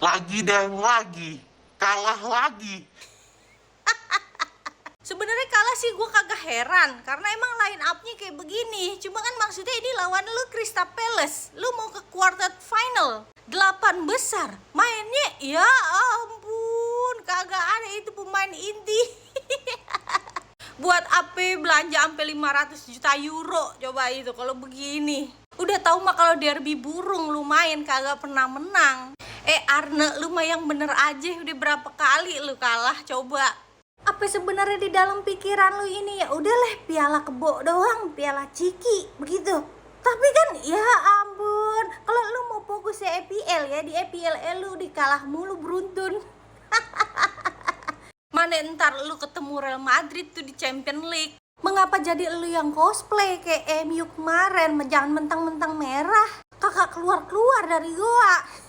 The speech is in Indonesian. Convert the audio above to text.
Lagi dan lagi, kalah lagi. Sebenarnya kalah sih gue kagak heran, karena emang line up-nya kayak begini. Cuma kan maksudnya ini lawan lu Crystal Palace, lu mau ke quarter final 8 besar, mainnya ya ampun kagak ada itu pemain inti. Buat apa belanja sampai 500 juta euro coba itu kalau begini. Udah tahu mah kalau derby burung lu main kagak pernah menang. Arne, lu mah yang bener aja, udah berapa kali lu kalah coba. Apa sebenarnya di dalam pikiran lu ini ya udahlah piala kebo doang, piala ciki begitu. Tapi kan ya ampun, kalau lu mau fokus ya EPL ya, di EPL lu dikalah mulu beruntun. Mana ntar lu ketemu Real Madrid tuh di Champions League. Mengapa jadi lu yang cosplay kayak MU kemarin, jangan mentang-mentang merah. Kakak keluar-keluar dari gua.